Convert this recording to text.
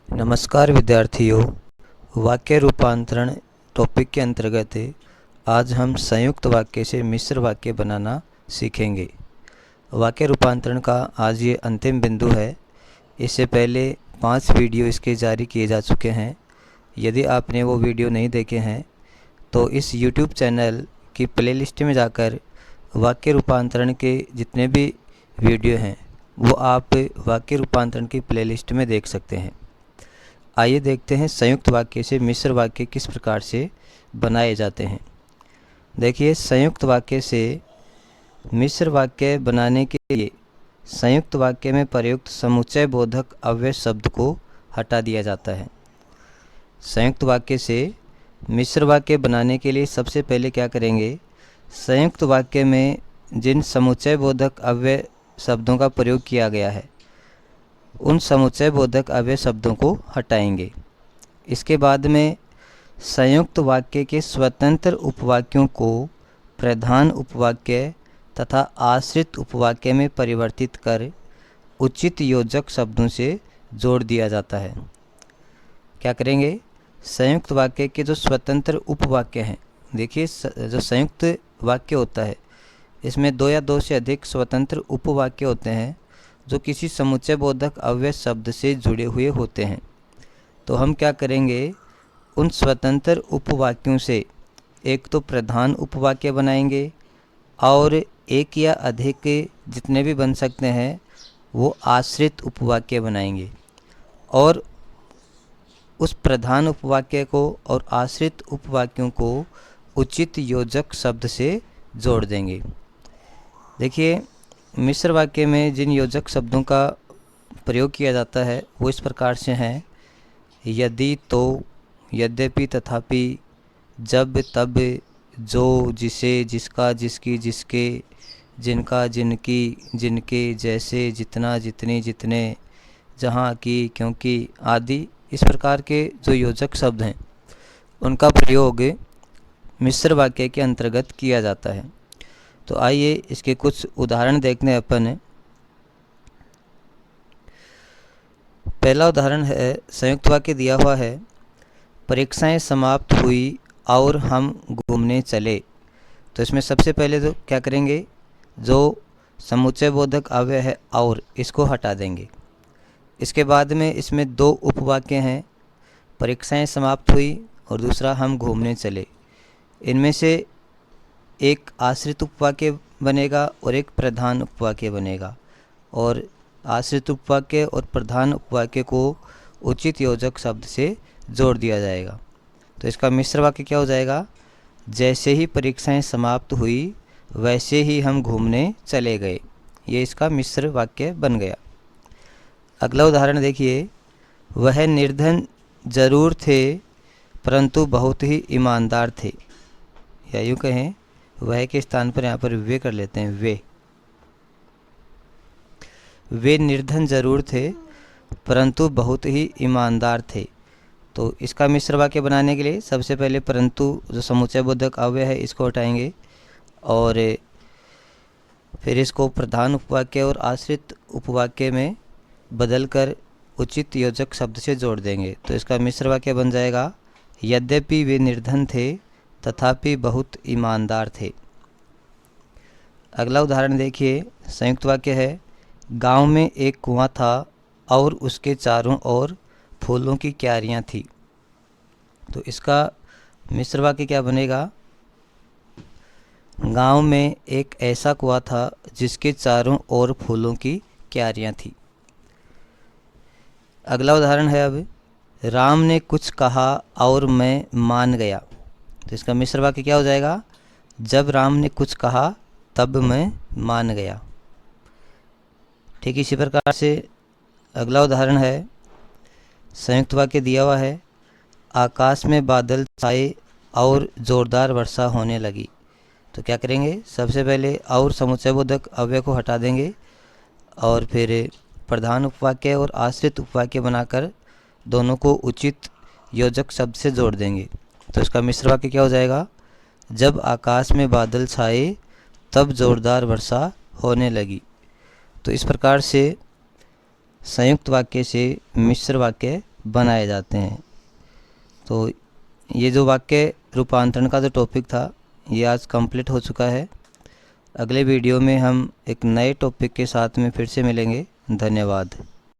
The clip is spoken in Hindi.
नमस्कार विद्यार्थियों, वाक्य रूपांतरण टॉपिक के अंतर्गत आज हम संयुक्त वाक्य से मिश्र वाक्य बनाना सीखेंगे। वाक्य रूपांतरण का आज ये अंतिम बिंदु है। इससे पहले 5 वीडियो इसके जारी किए जा चुके हैं। यदि आपने वो वीडियो नहीं देखे हैं तो इस YouTube चैनल की प्लेलिस्ट में जाकर वाक्य रूपांतरण के जितने भी वीडियो हैं वो आप वाक्य रूपांतरण की प्लेलिस्ट में देख सकते हैं। आइए देखते हैं संयुक्त वाक्य से मिश्र वाक्य किस प्रकार से बनाए जाते हैं। देखिए, संयुक्त वाक्य से मिश्र वाक्य बनाने के लिए संयुक्त वाक्य में प्रयुक्त समुच्चय बोधक अव्यय शब्द को हटा दिया जाता है। संयुक्त वाक्य से मिश्र वाक्य बनाने के लिए सबसे पहले क्या करेंगे, संयुक्त वाक्य में जिन समुच्चय बोधक अव्यय शब्दों का प्रयोग किया गया है उन समुच्चय बोधक अव्यय शब्दों को हटाएंगे। इसके बाद में संयुक्त वाक्य के स्वतंत्र उपवाक्यों को प्रधान उपवाक्य तथा आश्रित उपवाक्य में परिवर्तित कर उचित योजक शब्दों से जोड़ दिया जाता है। क्या करेंगे, संयुक्त वाक्य के जो स्वतंत्र उपवाक्य हैं, देखिए जो संयुक्त वाक्य होता है इसमें 2 या 2 से अधिक स्वतंत्र उपवाक्य होते हैं जो किसी समुच्चय बोधक अव्यय शब्द से जुड़े हुए होते हैं। तो हम क्या करेंगे, उन स्वतंत्र उपवाक्यों से एक तो प्रधान उपवाक्य बनाएंगे और एक या अधिक जितने भी बन सकते हैं वो आश्रित उपवाक्य बनाएंगे और उस प्रधान उपवाक्य को और आश्रित उपवाक्यों को उचित योजक शब्द से जोड़ देंगे। देखिए, मिश्र वाक्य में जिन योजक शब्दों का प्रयोग किया जाता है वो इस प्रकार से हैं: यदि, तो, यद्यपि, तथापि, जब, तब, जो, जिसे, जिसका, जिसकी, जिसके, जिनका, जिनकी, जिनके, जैसे, जितना, जितनी, जितने, जहाँ की, क्योंकि आदि। इस प्रकार के जो योजक शब्द हैं उनका प्रयोग मिश्र वाक्य के अंतर्गत किया जाता है। तो आइए इसके कुछ उदाहरण देखने अपन। पहला उदाहरण है, संयुक्त वाक्य दिया हुआ है, परीक्षाएं समाप्त हुई और हम घूमने चले। तो इसमें सबसे पहले तो क्या करेंगे, जो समुच्चय बोधक अव्यय है और इसको हटा देंगे। इसके बाद में इसमें 2 उपवाक्य हैं, परीक्षाएं समाप्त हुई और दूसरा हम घूमने चले। इनमें से एक आश्रित उपवाक्य बनेगा और एक प्रधान उपवाक्य बनेगा और आश्रित उपवाक्य और प्रधान उपवाक्य को उचित योजक शब्द से जोड़ दिया जाएगा। तो इसका मिश्र वाक्य क्या हो जाएगा, जैसे ही परीक्षाएं समाप्त हुई वैसे ही हम घूमने चले गए। ये इसका मिश्र वाक्य बन गया। अगला उदाहरण देखिए, वह निर्धन जरूर थे परंतु बहुत ही ईमानदार थे। या यूँ कहें, वह के स्थान पर यहाँ पर वे कर लेते हैं, वे निर्धन जरूर थे परंतु बहुत ही ईमानदार थे। तो इसका मिश्र वाक्य बनाने के लिए सबसे पहले परंतु जो समुच्चय बोधक अव्यय है इसको हटाएंगे और फिर इसको प्रधान उपवाक्य और आश्रित उपवाक्य में बदलकर उचित योजक शब्द से जोड़ देंगे। तो इसका मिश्र वाक्य बन जाएगा, यद्यपि वे निर्धन थे तथापि बहुत ईमानदार थे। अगला उदाहरण देखिए, संयुक्त वाक्य है, गांव में एक कुआं था और उसके चारों ओर फूलों की क्यारियां थी। तो इसका मिश्र वाक्य क्या बनेगा, गांव में एक ऐसा कुआं था जिसके चारों ओर फूलों की क्यारियां थी। अगला उदाहरण है, अब राम ने कुछ कहा और मैं मान गया। तो इसका मिश्र वाक्य क्या हो जाएगा, जब राम ने कुछ कहा तब मैं मान गया। ठीक इसी प्रकार से अगला उदाहरण है, संयुक्त वाक्य दिया हुआ है, आकाश में बादल छाए और ज़ोरदार वर्षा होने लगी। तो क्या करेंगे, सबसे पहले और समुच्चय बोधक अव्यय को हटा देंगे और फिर प्रधान उपवाक्य और आश्रित उपवाक्य बनाकर दोनों को उचित योजक शब्द से जोड़ देंगे। तो इसका मिश्र वाक्य क्या हो जाएगा, जब आकाश में बादल छाए तब ज़ोरदार वर्षा होने लगी। तो इस प्रकार से संयुक्त वाक्य से मिश्र वाक्य बनाए जाते हैं। तो ये जो वाक्य रूपांतरण का जो टॉपिक था ये आज कंप्लीट हो चुका है। अगले वीडियो में हम एक नए टॉपिक के साथ में फिर से मिलेंगे। धन्यवाद।